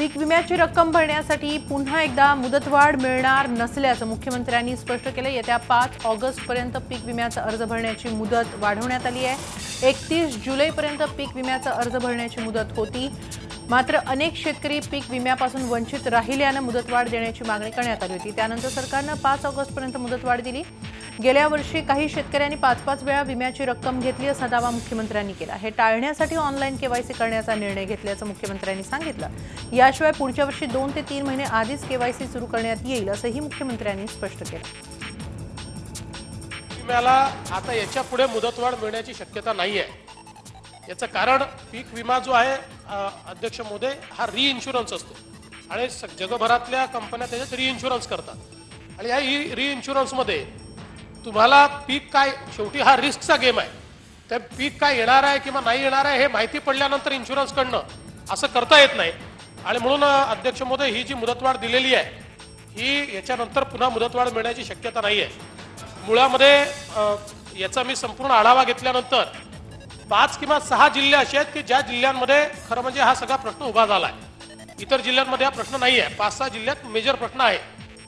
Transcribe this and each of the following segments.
पीक विम्याची रक्कम भरण्यासाठी पुन्हा एकदा मुदतवाढ मिळणार नसल्याचं मुख्यमंत्र्यांनी स्पष्ट केलं। येत्या 5 ऑगस्टपर्यंत पीक विम्याचा अर्ज भरण्याची मुदत वाढवण्यात आली आहे। 31 जुलैपर्यंत पीक विम्याचा अर्ज भरण्याची मुदत होती, मात्र अनेक शेतकरी पीक विम्यापासून वंचित राहिल्यानं मुदतवाढ देण्याची मागणी करण्यात आली होती। त्यानंतर सरकारनं 5 ऑगस्टपर्यंत मुदतवाढ दिली। गेल्या वर्षी काही शेतकऱ्यांनी 5-5 वेळा विम्याची रक्कम घेतली असा दावा मुख्यमंत्र्यांनी केला। हे टाळण्यासाठी ऑनलाईन केवायसी करण्याचा निर्णय घेतल्याचं मुख्यमंत्र्यांनी सांगितलं। याशिवाय पुढच्या वर्षी 2 ते 3 महिने आधीच केवायसी सुरू करण्यात येईल असंही मुख्यमंत्र्यांनी स्पष्ट केलं। विम्याला आता याच्या पुढे मुदतवाढ मिळण्याची शक्यता नाही आहे। याचं कारण पीक विमा जो आहे अध्यक्ष महोदय हा री-इन्शुरन्स असतो आणि जगभरातल्या कंपन्या त्याच्यात री-इन्शुरन्स करतात आणि या री-इन्शुरन्समध्ये तुम्हाला पीक काय, शेवटी हा रिस्कचा गेम आहे, तर पीक काय येणार आहे किंवा नाही येणार आहे हे माहिती पडल्यानंतर इन्शुरन्स कडनं असं करता येत नाही। आणि म्हणून अध्यक्ष महोदय ही जी मुदतवाढ दिलेली आहे ही याच्यानंतर पुन्हा मुदतवाढ मिळण्याची शक्यता नाही आहे। मुळामध्ये याचा मी संपूर्ण आढावा घेतल्यानंतर 5 किंवा 6 जिल्हे असे आहेत की ज्या जिल्ह्यांमध्ये खरं म्हणजे हा सगळा प्रश्न उभा झाला आहे। इतर जिल्ह्यांमध्ये हा प्रश्न नाही आहे। 5-6 जिल्ह्यात मेजर प्रश्न आहे,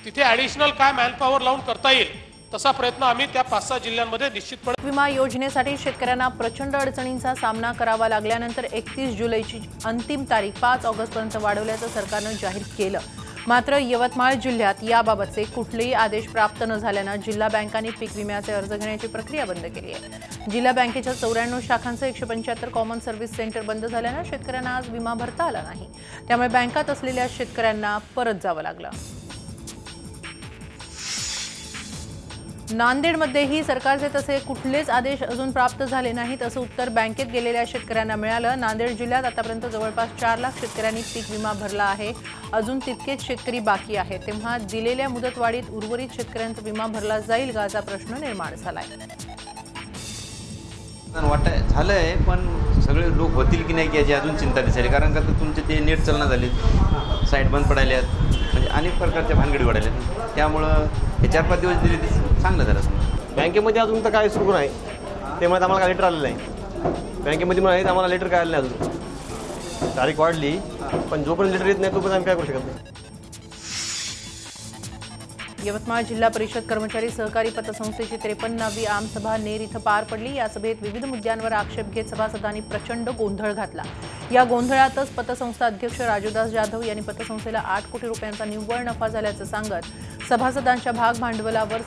तिथे ॲडिशनल काय मॅनपॉवर लावून करता येईल तसा प्रयत्न आम्ही त्या 5-6 जिल्ह्यांमध्ये निश्चितपणे। विमा योजनेसाठी शेतकऱ्यांना प्रचंड अडचणींचा सामना करावा लागल्यानंतर 31 जुलैची अंतिम तारीख 5 ऑगस्टपर्यंत वाढवल्याचं सरकारनं जाहीर केलं। मात्र यवतमाळ जिल्ह्यात याबाबतचे कुठलेही आदेश प्राप्त न झाल्यानं जिल्हा बँकांनी पीक विम्याचे अर्ज घेण्याची प्रक्रिया बंद केली आहे। जिल्हा बँकेच्या 94 शाखांचं 175 कॉमन सर्व्हिस सेंटर बंद झाल्यानं शेतकऱ्यांना आज विमा भरता आला नाही, त्यामुळे बँकात असलेल्या शेतकऱ्यांना परत जावं लागलं। नांदेडमध्येही सरकारचे तसे कुठलेच आदेश अजून प्राप्त झाले नाहीत असं उत्तर बँकेत गेलेल्या शेतकऱ्यांना मिळालं। नांदेड जिल्ह्यात आतापर्यंत जवळपास 4 लाख शेतकऱ्यांनी पीक विमा भरला आहे। अजून तितकेच शेतकरी बाकी आहेत, तेव्हा दिलेल्या मुदतवाढीत उर्वरित शेतकऱ्यांचा विमा भरला जाईल का असा प्रश्न निर्माण झालाय। झालंय पण सगळे लोक होतील की नाही याची अजून चिंता दिसायली, कारण का तुमचे ते नेट चालना झाले, साईट बंद पडायल्यात, म्हणजे अनेक प्रकारच्या भानगडी वाढायल्या, त्यामुळं हे 4-5 दिवस दिले ते चांगलं झालं। बँकेमध्ये अजून तर काय सुरू नाही, त्यामुळे आम्हाला काय लेटर आलेलं नाही। बँकेमध्ये म्हणाले आम्हाला लेटर काय आलं नाही, अजून तारीख वाढली पण जोपर्यंत लेटर येत नाही तोपर्यंत आम्ही काय करू शकत नाही। यवतमाळ जिल्हा परिषद कर्मचारी सहकारी पतसंस्थेची 53वी आमसभा नेर इथं पार पडली। या सभेत विविध मुद्द्यांवर आक्षेप घेत सभासदांनी प्रचंड गोंधळ घातला। या गोंधळातच पतसंस्था अध्यक्ष राजूदास जाधव यांनी पतसंस्थेला 8 कोटी रुपयांचा निव्वळ नफा झाल्याचं सांगत सभासदांच्या भाग भांडवलावर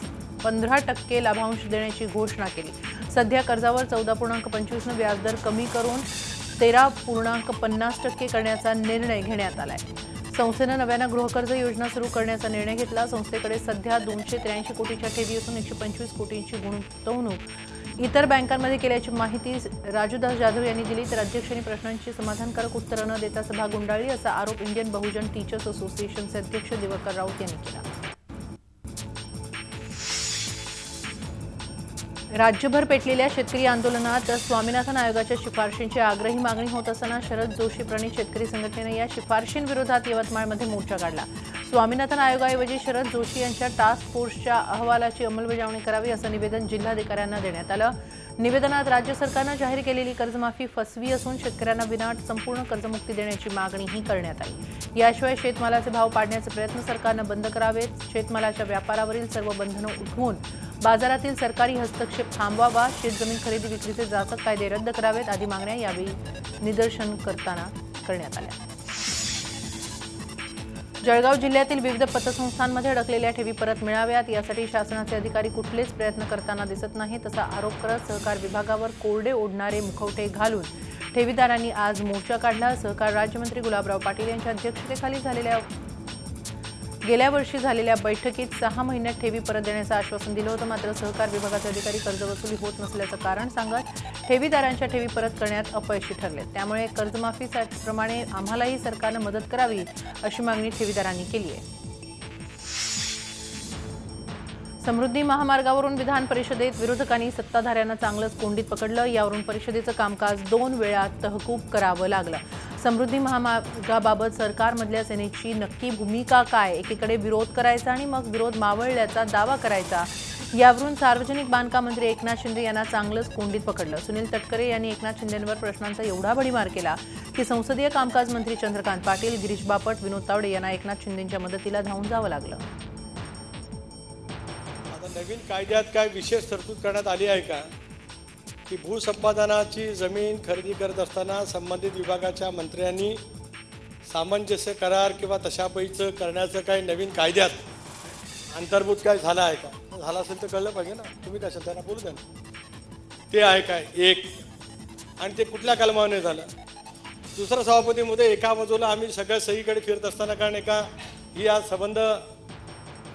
15% लाभांश देण्याची घोषणा केली। सध्या कर्जावर 14.25 व्याजदर कमी करून 13.50% करण्याचा निर्णय घेण्यात आलाय। संस्थेनं नव्यानं गृहकर्ज योजना सुरू करण्याचा निर्णय घेतला। संस्थेकडे सध्या 283 कोटीच्या ठेवी असून 125 कोटींची गुंतवणूक इतर बँकांमध्ये केल्याची माहिती राजूदास जाधव यांनी दिली, तर अध्यक्षांनी प्रश्नांची समाधानकारक उत्तरे न देता सभा गुंडाळली असा आरोप इंडियन बहुजन टीचर्स असोसिएशनचे अध्यक्ष दिवाकर राऊत यांनी केला। राज्यभर पेटलेल्या शेतकरी आंदोलनात स्वामीनाथन आयोगाच्या शिफारशींची आग्रही मागणी होत असताना शरद जोशी प्रणीत शेतकरी संघटनेने या शिफारशींविरोधात यवतमाळमध्ये मोर्चा काढला। स्वामीनाथन आयोगाऐवजी शरद जोशी यांच्या टास्क फोर्सच्या अहवालाची अंमलबजावणी करावी असं निवेदन जिल्हाधिकाऱ्यांना देण्यात आलं। निवेदनात राज्य सरकारनं जाहीर केलेली कर्जमाफी फसवी असून शेतकऱ्यांना विनाअट संपूर्ण कर्जमुक्ती देण्याची मागणीही करण्यात आली। याशिवाय शेतमालाचे भाव पाडण्याचे प्रयत्न सरकारनं बंद करावेत, शेतमालाच्या व्यापारावरील सर्व बंधनं उठवून बाजारातील सरकारी हस्तक्षेप थांबवावा, शेतजमीन खरेदी विक्रीचे जाचक कायदे रद्द करावेत आदी मागण्या यावेळी निदर्शन करताना करण्यात आल्या। जळगाव जिल्ह्यातील विविध पतसंस्थांमध्ये अडकलेल्या ठेवी परत मिळाव्यात यासाठी शासनाचे अधिकारी कुठलेच प्रयत्न करताना दिसत नाहीत असा आरोप करत सहकार विभागावर कोरडे ओढणारे मुखवटे घालून ठेवीदारांनी आज मोर्चा काढला। सहकार राज्यमंत्री गुलाबराव पाटील यांच्या अध्यक्षतेखाली गेल्या वर्षी झालेल्या बैठकीत 6 महिन्यात ठेवी परत देण्याचं आश्वासन दिलं होतं, मात्र सहकार विभागाचे अधिकारी कर्जवसुली होत नसल्याचं कारण सांगत ठेवीदारांच्या ठेवी परत करण्यात अपयशी ठरले। त्यामुळे कर्जमाफीप्रमाणे आम्हालाही सरकारनं मदत करावी अशी मागणी ठेवीदारांनी केली आहे। समृद्धी महामार्गावरून विधान परिषदेत विरोधकांनी सत्ताधाऱ्यांना चांगलंच कोंडीत पकडलं। यावरून परिषदेचं कामकाज 2 वेळा तहकूब करावं लागलं। समृद्धी महामार्गाबाबत सरकारमधल्या सेनेची नक्की भूमिका काय? एकीकडे विरोध करायचा आणि मग विरोध मावळल्याचा दावा करायचा, यावरून सार्वजनिक बांधकाम मंत्री एकनाथ शिंदे यांना चांगलंच कोंडीत पकडलं. सुनील तटकरे यांनी एकनाथ शिंदेंवर प्रश्नांचा एवढा भडीमार केला की संसदीय कामकाज मंत्री चंद्रकांत पाटील, गिरीश बापट, विनोद तावडे यांना एकनाथ शिंदेंच्या मदतीला धावून जावं लागलं. आता नवीन कायद्यात काय विशेष तरतूद करण्यात आली आहे का की भूसंपादनाची जमीन खरेदी करत असताना संबंधित विभागाच्या मंत्र्यांनी सामंजस्य करार किंवा तशापैचं करण्याचं काही नवीन कायद्यात अंतर्भूत काय झालं आहे का? झालं असेल तर कळलं पाहिजे ना. तुम्ही काय त्यांना बोलू द्या ना. ते आहे काय एक, आणि ते कुठल्या कलमाने झालं. दुसरा सभापतीमध्ये एका बाजूला आम्ही सगळ्या सहीकडे फिरत असताना, कारण ही आज संबंध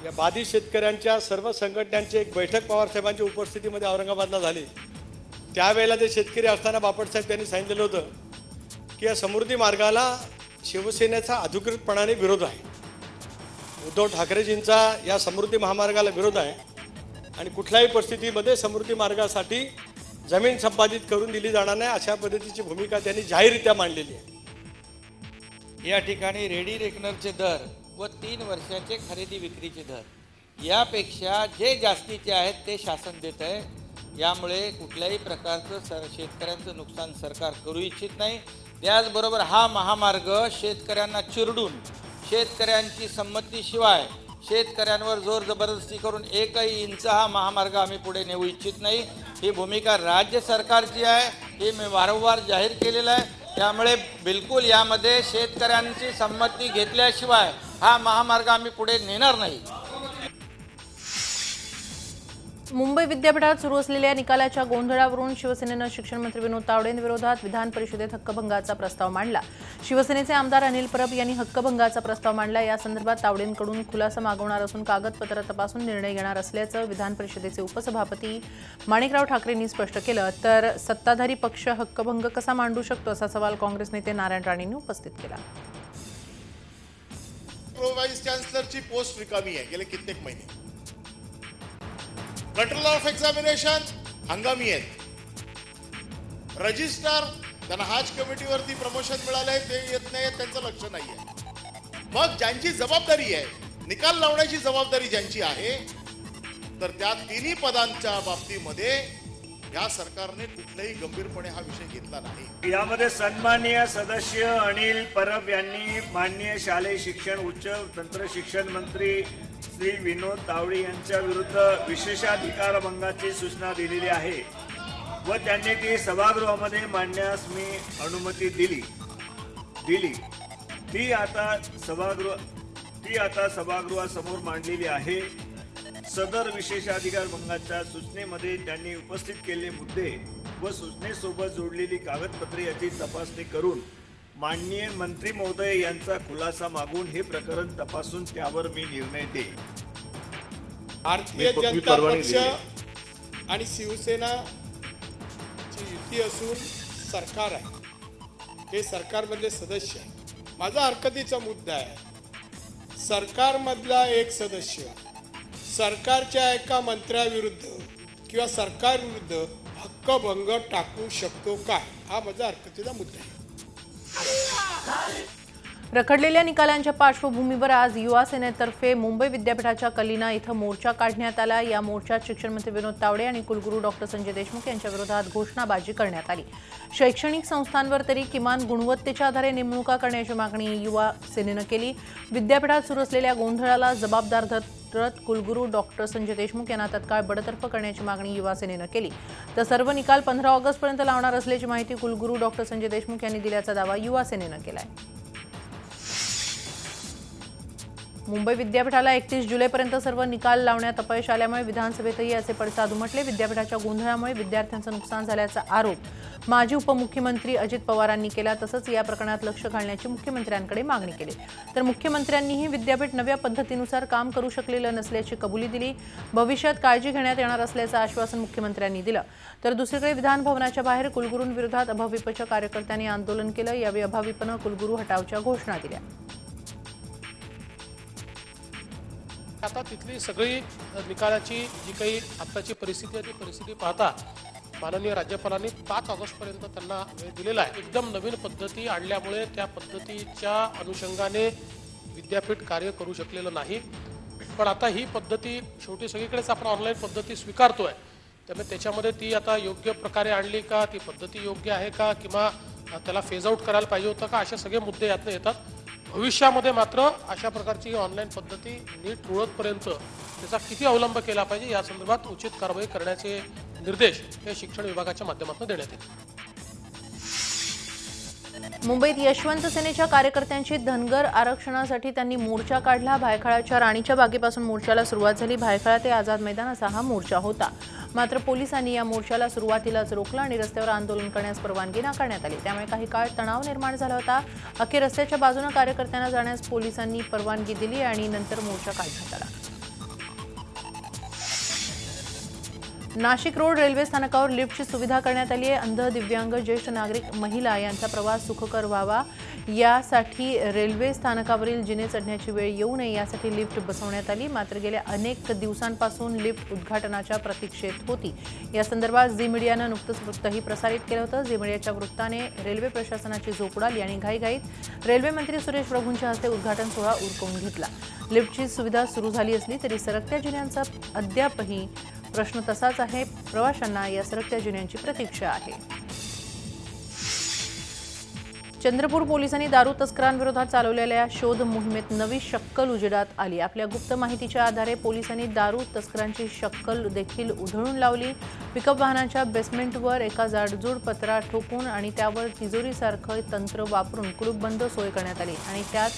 या बाधित शेतकऱ्यांच्या सर्व संघटनांची एक बैठक पवारसाहेबांच्या उपस्थितीमध्ये औरंगाबादला झाली. त्यावेळेला ते शेतकरी असताना बापटसाहेब त्यांनी सांगितलेलं होतं की या समृद्धी मार्गाला शिवसेनेचा अधिकृतपणाने विरोध आहे. उद्धव ठाकरेजींचा या समृद्धी महामार्गाला विरोध आहे आणि कुठल्याही परिस्थितीमध्ये समृद्धी मार्गासाठी जमीन संपादित करून दिली जाणार नाही अशा पद्धतीची भूमिका त्यांनी जाहीररित्या मांडलेली आहे. या ठिकाणी रेडी रेकनरचे दर व 3 वर्षाचे खरेदी विक्रीचे दर यापेक्षा जे जास्तीचे आहेत ते शासन देत आहे. यामुळे कुठल्याही प्रकारचं शेतकऱ्यांचं नुकसान सरकार करू इच्छित नाही. त्याचबरोबर हा महामार्ग शेतकऱ्यांना चिरडून शेतकऱ्यांची संमतीशिवाय शेतकऱ्यांवर जोर जबरदस्ती करून 1 इंच हा महामार्ग आम्ही पुढे नेऊ इच्छित नाही. ही भूमिका राज्य सरकारची आहे, हे मी वारंवार जाहीर केलेलं आहे. त्यामुळे बिलकुल यामध्ये शेतकऱ्यांची संमती घेतल्याशिवाय हा महामार्ग आम्ही पुढे नेणार नाही. मुंबई विद्यापीठात सुरू असलेल्या निकालाच्या गोंधळावरून शिवसेनेनं शिक्षण मंत्री विनोद तावडेंविरोधात विधान परिषदेत हक्कभंगाचा प्रस्ताव मांडला. शिवसेनेचे आमदार अनिल परब यांनी हक्कभंगाचा प्रस्ताव मांडला. या संदर्भात तावडेंकडून खुलासा मागवणार असून कागदपत्र तपासून निर्णय घेणार असल्याचं विधान परिषदेचे उपसभापती माणिकराव ठाकरेंनी स्पष्ट केलं. तर सत्ताधारी पक्ष हक्कभंग कसा मांडू शकतो असा सवाल काँग्रेस नेते नारायण राणेंनी उपस्थित केला. प्रो व्हाईस चान्सलरची पोस्ट रिकामी आहे गेले कित्येक महिने. कंट्रोलर ऑफ एक्झामिनेशन हंगामी आहेत. रजिस्ट्रार त्यांना हाज कमिटीवरती प्रमोशन मिळालंय ते येत नाही, त्यांचं लक्ष नाही आहे. मग ज्यांची जबाबदारी आहे, निकाल लावण्याची जबाबदारी ज्यांची आहे, तर त्या 3 पदांच्या बाबतीमध्ये या सरकारने कुठल्याही गंभीरपणे हा विषय घेतला नाही. यामध्ये सन्माननीय सदस्य अनिल परब यांनी माननीय शालेय शिक्षण उच्च तंत्र शिक्षण मंत्री श्री विनोद तावडे यांच्या विरुद्ध विशेषाधिकार भंगाची सूचना दिलेली आहे व त्यांनी ती सभागृहामध्ये मांडण्यास मी अनुमती दिली. ती आता सभागृहासमोर मांडलेली आहे. सदर विशेषाधिकार भंगाच्या सूचनेमध्ये त्यांनी उपस्थित केलेले मुद्दे व सूचनेसोबत जोडलेली कागदपत्रे याची तपासणी करून माननीय मंत्री महोदय यांचा खुलासा मागून हे प्रकरण तपासून त्यावर मी निर्णय देईन. भारतीय जनता पक्ष आणि शिवसेना ची युती असून सरकार आहे, हे सरकारमधले सदस्य आहे. माझा हरकतीचा मुद्दा आहे, सरकारमधला एक सदस्य सरकारच्या एका मंत्र्याविरुद्ध किंवा सरकारविरुद्ध हक्कभंग टाकू शकतो का, हा माझा हरकतीचा मुद्दा आहे. रखडलेल्या निकालांच्या पार्श्वभूमीवर आज युवा सेनेतर्फे मुंबई विद्यापीठाच्या कलिना इथं मोर्चा काढण्यात आला. या मोर्चात शिक्षण मंत्री विनोद तावडे आणि कुलगुरू डॉक्टर संजय देशमुख यांच्या विरोधात घोषणाबाजी करण्यात आली. शैक्षणिक संस्थांवर तरी किमान गुणवत्तेच्या आधारे नेमणुका करण्याची मागणी युवा सेनेनं केली. विद्यापीठात सुरू असलेल्या गोंधळाला जबाबदार धरत कुलगुरू डॉक्टर संजय देशमुख यांना तत्काळ बडतर्फ करण्याची मागणी युवा सेनेनं केली. तर सर्व निकाल 15 ऑगस्टपर्यंत लावणार असल्याची माहिती कुलगुरू डॉक्टर संजय देशमुख यांनी दिल्याचा दावा युवा सेनेनं केलाय. मुंबई विद्यापीठाला 31 जुलैपर्यंत सर्व निकाल लावण्यात अपयश आल्यामुळे विधानसभेतही असे पडसाद उमटले. विद्यापीठाच्या गोंधळामुळे विद्यार्थ्यांचं नुकसान झाल्याचा आरोप माजी उपमुख्यमंत्री अजित पवारांनी केला. तसंच या प्रकरणात लक्ष घालण्याची मुख्यमंत्र्यांकडे मागणी केली. तर मुख्यमंत्र्यांनीही विद्यापीठ नव्या पद्धतीनुसार काम करू शकलेलं नसल्याची कबुली दिली. भविष्यात काळजी घेण्यात येणार असल्याचं आश्वासन मुख्यमंत्र्यांनी दिलं. तर दुसरीकडे विधान भवनाच्या बाहेर कुलगुरूंविरोधात अभाविपच्या कार्यकर्त्यांनी आंदोलन केलं. यावेळी अभाविपनं कुलगुरू हटावच्या घोषणा दिल्या. आता तिथली सगळी निकालाची जी काही आत्ताची परिस्थिती आहे ती परिस्थिती पाहता माननीय राज्यपालांनी 5 ऑगस्टपर्यंत त्यांना वेळ दिलेला आहे. एकदम नवीन पद्धती आणल्यामुळे त्या पद्धतीच्या अनुषंगाने विद्यापीठ कार्य करू शकलेलं नाही. पण आता ही पद्धती शेवटी सगळीकडेच आपण ऑनलाईन पद्धती स्वीकारतोय, त्यामुळे त्याच्यामध्ये ती आता योग्य प्रकारे आणली का, ती पद्धती योग्य आहे का, किंवा त्याला फेज आउट करायला पाहिजे होतं का, असे सगळे मुद्दे यातनं येतात. भविष्यामध्ये मात्र अशा प्रकारची ऑनलाईन पद्धती नीट रुळतपर्यंत त्याचा किती अवलंब केला पाहिजे या संदर्भात उचित कारवाई करण्याचे निर्देश हे शिक्षण विभागाच्या माध्यमातून देण्यात येतील. मुंबईत यशवंत सेनेच्या कार्यकर्त्यांची धनगर आरक्षणासाठी त्यांनी मोर्चा काढला. भायखळाच्या राणीच्या बागेपासून मोर्चाला सुरुवात झाली. भायखळा ते आझाद मैदान असा हा मोर्चा होता. मात्र पोलिसांनी या मोर्चाला सुरुवातीलाच रोखलं आणि रस्त्यावर आंदोलन करण्यास परवानगी नाकारण्यात आली. त्यामुळे काही काळ तणाव निर्माण झाला होता. अखेर रस्त्याच्या बाजूने कार्यकर्त्यांना जाण्यास पोलिसांनी परवानगी दिली आणि नंतर मोर्चा काढण्यात आला. नाशिक रोड रेल्वे स्थानकावर लिफ्टची सुविधा करण्यात आली आहे. अंध, दिव्यांग, ज्येष्ठ नागरिक, महिला यांचा प्रवास सुखकर व्हावा यासाठी रेल्वे स्थानकावरील जिने चढण्याची वेळ येऊ नये यासाठी लिफ्ट बसवण्यात आली. मात्र गेल्या अनेक दिवसांपासून लिफ्ट उद्घाटनाच्या प्रतीक्षेत होती. या संदर्भात झी मीडियानं नुकतंच वृत्तही प्रसारित केलं होतं. झी मीडियाच्या वृत्ताने रेल्वे प्रशासनाची झोप उडाली आणि घाईघाईत रेल्वे मंत्री सुरेश प्रभूंच्या हस्ते उद्घाटन सोहळा उरकवून घेतला. लिफ्टची सुविधा सुरू झाली असली तरी सरकत्या जिन्यांचा अद्यापही प्रश्न तसाच आहे. प्रवाशांना या सरकत्या जिन्यांची प्रतीक्षा आहे. चंद्रपूर पोलिसांनी दारू तस्करांविरोधात चालवलेल्या शोध मोहिमेत नवी शक्कल उजेडात आली. आपल्या गुप्त माहितीच्या आधारे पोलिसांनी दारू तस्करांची शक्कल देखील उधळून लावली. पिकअप वाहनाच्या बेसमेंटवर एका जाडजूड पत्रा ठोकून आणि त्यावर तिजोरीसारखं तंत्र वापरून कुलूपबंद सोय करण्यात आली आणि त्यात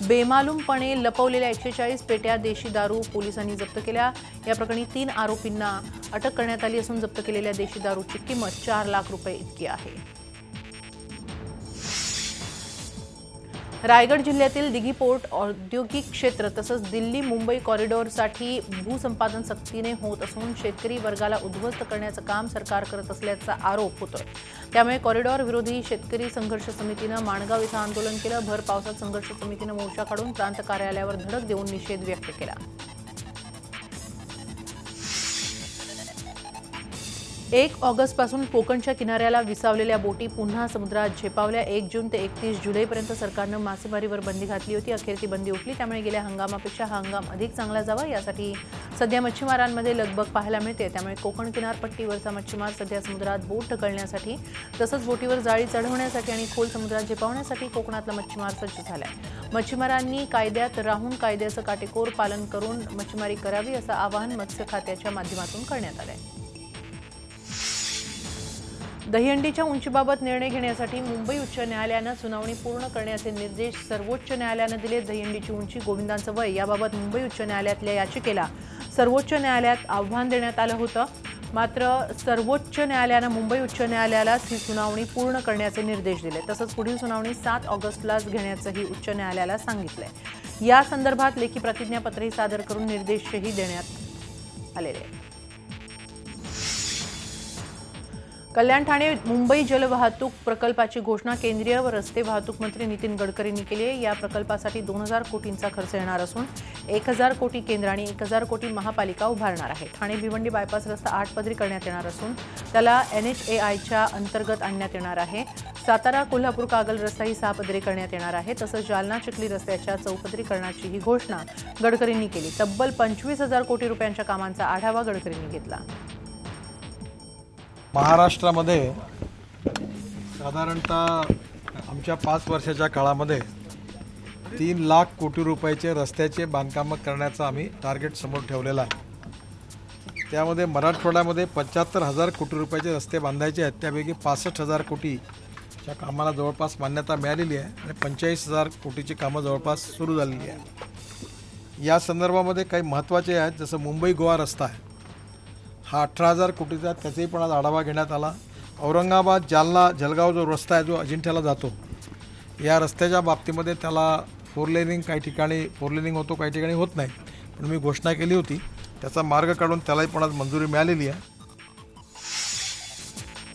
बेमालूमपणे लपवलेल्या 140 पेट्या देशी दारू पोलिसांनी जप्त केल्या. या प्रकरणी 3 आरोपींना अटक करण्यात आली असून जप्त केलेल्या देशी दारूची किंमत 4 लाख रुपये इतकी आहे. रायगड जिल्ह्यातील दिघी पोर्ट औद्योगिक क्षेत्र तसंच दिल्ली मुंबई कॉरिडॉरसाठी भूसंपादन सक्तीने होत असून शेतकरी वर्गाला उद्ध्वस्त करण्याचं काम सरकार करत असल्याचा आरोप होतोय. त्यामुळे कॉरिडॉर विरोधी शेतकरी संघर्ष समितीनं माणगाव इथं आंदोलन केलं. भर पावसात संघर्ष समितीनं मोर्चा काढून प्रांत कार्यालयावर धडक देऊन निषेध व्यक्त केला. 1 ऑगस्टपासून कोकणच्या किनाऱ्याला विसावलेल्या बोटी पुन्हा समुद्रात झेपावल्या. 1 जून ते 31 जुलैपर्यंत सरकारनं मासेमारीवर बंदी घातली होती. अखेर ती बंदी उठली. त्यामुळे गेल्या हंगामापेक्षा हा हंगाम अधिक चांगला जावा यासाठी सध्या मच्छीमारांमध्ये लगबग पाहायला मिळते. त्यामुळे कोकण किनारपट्टीवरचा मच्छीमार सध्या समुद्रात बोट ढकलण्यासाठी तसंच बोटीवर जाळी चढवण्यासाठी आणि खोल समुद्रात झेपावण्यासाठी कोकणातला मच्छीमार सज्ज झालाय. मच्छीमारांनी कायद्यात राहून कायद्याचं काटेकोर पालन करून मच्छीमारी करावी असं आवाहन मत्स्य खात्याच्या माध्यमातून करण्यात आलंय. दहीहंडीच्या उंचीबाबत निर्णय घेण्यासाठी मुंबई उच्च न्यायालयानं सुनावणी पूर्ण करण्याचे निर्देश सर्वोच्च न्यायालयानं दिले. दहीहंडीची उंची, गोविंदांचं वय याबाबत मुंबई उच्च न्यायालयातल्या याचिकेला सर्वोच्च न्यायालयात आव्हान देण्यात आलं होतं. मात्र सर्वोच्च न्यायालयानं मुंबई उच्च न्यायालयालाच ही सुनावणी पूर्ण करण्याचे निर्देश दिले. तसंच पुढील सुनावणी 7 ऑगस्टलाच घेण्याचंही उच्च न्यायालयाला सांगितलंय. या संदर्भात लेखी प्रतिज्ञापत्रही सादर करून निर्देशही देण्यात आलेले आहेत. कल्याण ठाणे मुंबई जलवाहतूक प्रकल्पाची घोषणा केंद्रीय व रस्ते वाहतूक मंत्री नितीन गडकरींनी केली आहे. या प्रकल्पासाठी 2000 कोटींचा खर्च येणार असून 1000 कोटी केंद्र आणि 1000 कोटी महापालिका उभारणार आहे. ठाणे भिवंडी बायपास रस्ता 8 पदरी करण्यात येणार असून त्याला NHAIच्या अंतर्गत आणण्यात येणार आहे. सातारा कोल्हापूर कागल रस्ताही 6 पदरी करण्यात येणार आहे. तसंच जालना चिखली रस्त्याच्या चौपदरीकरणाची ही घोषणा गडकरींनी केली. तब्बल 25,000 कोटी रुपयांच्या कामांचा आढावा गडकरींनी घेतला. महाराष्ट्रामध्ये साधारणतः आमच्या 5 वर्षाच्या काळामध्ये 3 लाख कोटी रुपयाचे रस्त्याचे बांधकामं करण्याचं आम्ही टार्गेट समोर ठेवलेलं आहे. त्यामध्ये मराठवाड्यामध्ये 75,000 कोटी रुपयाचे रस्ते बांधायचे आहेत. त्यापैकी 65,000 कोटीच्या कामाला जवळपास मान्यता मिळालेली आहे आणि 45,000 कोटीची कामं जवळपास सुरू झालेली आहेत. या संदर्भामध्ये काही महत्त्वाचे आहेत, जसं मुंबई गोवा रस्ता आहे, हा 18,000 कोटीचा, त्याचाही पण आज आढावा घेण्यात आला. औरंगाबाद जालना जळगाव जो रस्ता आहे जो अजिंठ्याला जातो, या रस्त्याच्या बाबतीमध्ये त्याला 4 लेनिंग काही ठिकाणी 4 लेनिंग होतो, काही ठिकाणी होत नाही. पण मी घोषणा केली होती, त्याचा मार्ग काढून त्यालाही पण आज मंजुरी मिळालेली आहे.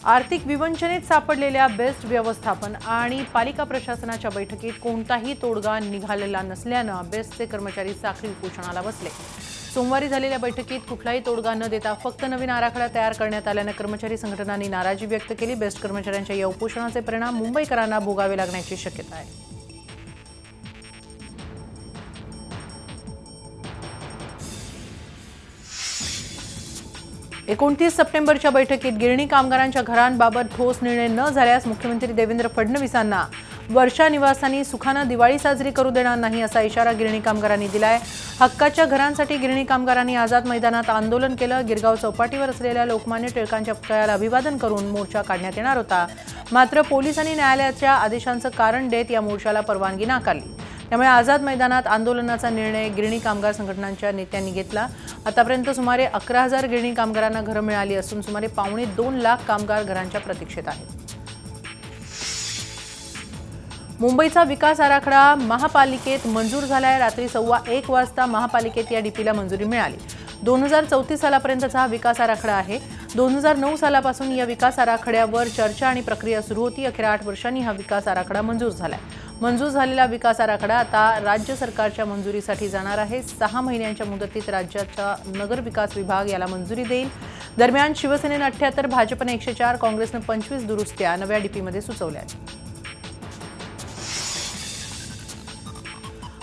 आर्थिक विवंचनेत सापडलेल्या बेस्ट व्यवस्थापन आणि पालिका प्रशासनाच्या बैठकीत कोणताही तोडगा निघालेला नसल्यानं बेस्टचे कर्मचारी साखळी उपोषणाला बसले. सोमवारी झालेल्या बैठकीत कुठलाही तोडगा न देता फक्त नवीन आराखडा तयार करण्यात आल्यानं कर्मचारी संघटनांनी नाराजी व्यक्त केली. बेस्ट कर्मचाऱ्यांच्या या उपोषणाचे परिणाम मुंबईकरांना भोगावे लागण्याची शक्यता आहे. 29 सप्टेंबरच्या बैठकीत गिरणी कामगारांच्या घरांबाबत ठोस निर्णय न झाल्यास मुख्यमंत्री देवेंद्र फडणवीसांना वर्षा निवासांनी सुखानं दिवाळी साजरी करू देणार नाही असा इशारा गिरणी कामगारांनी दिलाय। हक्काच्या घरांसाठी गिरणी कामगारांनी आझाद मैदानात आंदोलन केलं। गिरगाव चौपाटीवर असलेल्या लोकमान्य टिळकांच्या पुतळ्याला अभिवादन करून मोर्चा काढण्यात येणार होता, मात्र पोलिसांनी न्यायालयाच्या आदेशांचं कारण देत या मोर्चाला परवानगी नाकारली। त्यामुळे आझाद मैदानात आंदोलनाचा निर्णय गिरणी कामगार संघटनांच्या नेत्यांनी घेतला। आतापर्यंत सुमारे 11,000 गिरणी कामगारांना घरं मिळाली असून सुमारे 2.25 लाख कामगार घरांच्या प्रतीक्षेत आहेत। मुंबईचा विकास आराखडा महापालिकेत मंजूर झालाय। रात्री 1:15 वाजता महापालिकेत या डीपीला मंजुरी मिळाली। 2034 सालापर्यंतचा हा विकास आराखडा आहे। 2009 सालापासून या विकास आराखड्यावर चर्चा आणि प्रक्रिया सुरू होती। अखेर 8 वर्षांनी हा विकास आराखडा मंजूर झालाय। मंजूर झालेला विकास आराखडा आता राज्य सरकारच्या मंजुरीसाठी जाणार आहे। 6 महिन्यांच्या मुदतीत राज्याचा नगर विकास विभाग याला मंजुरी देईल। दरम्यान शिवसेनेने 78, भाजपने 104, काँग्रेसने 25 दुरुस्त्या नव्या डीपीमध्ये सुचवल्या आहेत।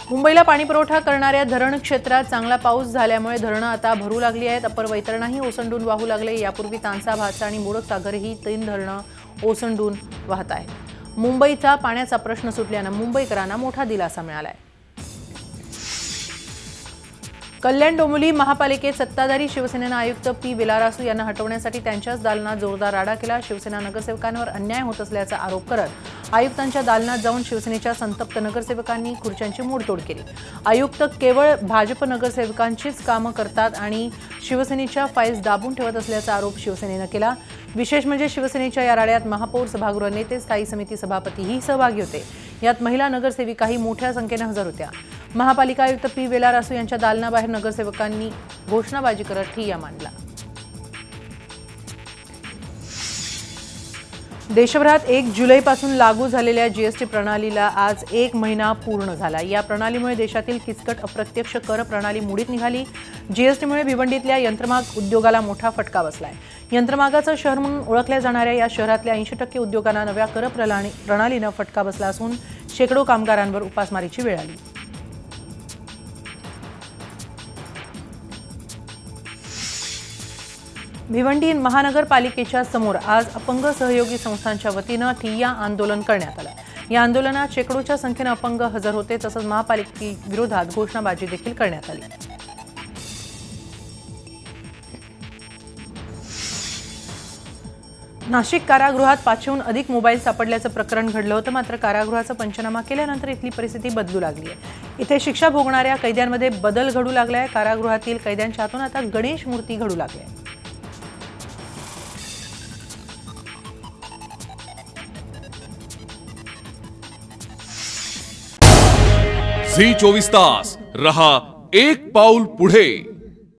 मुंबईला पाणीपुरवठा करणाऱ्या धरण क्षेत्रात चांगला पाऊस झाल्यामुळे धरणं आता भरू लागली आहेत। अप्पर वैतरणाही ओसंडून वाहू लागले। यापूर्वी तांसा, भातसा आणि मोडक सागर ही 3 धरणं ओसंडून वाहत आहेत। मुंबईचा पाण्याचा प्रश्न सुटल्यानं मुंबईकरांना मोठा दिलासा मिळालाय। कल्याण डोंबिवली महापालिकेत सत्ताधारी शिवसेना आयुक्त पी विलारासू यांना हटवण्यासाठी त्यांच्याच दालनात जोरदार राडा केला। शिवसेना नगरसेवकांवर अन्याय होत असल्याचा आरोप करत आयुक्तांच्या दालनात जाऊन शिवसेनेच्या संतप्त नगरसेवकांनी खुर्च्यांची मोडतोड केली। आयुक्त केवळ भाजप नगरसेवकांचीच कामं करतात आणि शिवसेनेच्या फाईल्स दाबून ठेवत असल्याचा आरोप शिवसेनेनं केला। विशेष म्हणजे शिवसेनेच्या या राड्यात महापौर, सभागृह नेते, स्थायी समिती सभापतीही सहभागी होते। यात महिला नगरसेविकाही मोठ्या संख्येने हजर होत्या। महापालिका आयुक्त पी विलारासू यांच्या दालनाबाहेर नगरसेवकांनी घोषणाबाजी करत ठिय्या मांडला। देशभरात 1 जुलैपासून लागू झालेल्या जीएसटी प्रणालीला आज 1 महिना पूर्ण झाला। या प्रणालीमुळे देशातील किचकट अप्रत्यक्ष कर प्रणाली मोडीत निघाली। जीएसटीमुळे भिवंडीतल्या यंत्रमाग उद्योगाला मोठा फटका बसलाय। यंत्रमागाचं शहर म्हणून ओळखल्या जाणाऱ्या या शहरातल्या 80% उद्योगांना नव्या कर प्रणालीनं फटका बसला असून शेकडो कामगारांवर उपासमारीची वेळ आली। भिवंडी महानगरपालिकेच्या समोर आज अपंग सहयोगी संस्थांच्या वतीनं ठिय्या आंदोलन करण्यात आलं। या आंदोलनात शेकडोच्या संख्येनं अपंग हजर होते। तसंच महापालिकेविरोधात घोषणाबाजी देखील करण्यात आली। नाशिक कारागृहात 500हून अधिक मोबाईल सापडल्याचं प्रकरण घडलं होतं, मात्र कारागृहाचा पंचनामा केल्यानंतर इथली परिस्थिती बदलू लागली आहे। इथे शिक्षा भोगणाऱ्या कैद्यांमध्ये बदल घडू लागलाय। कारागृहातील कैद्यांच्या हातून आता गणेश मूर्ती घडू लागल्या। झी 24 तास रहा एक पाऊल पुढे।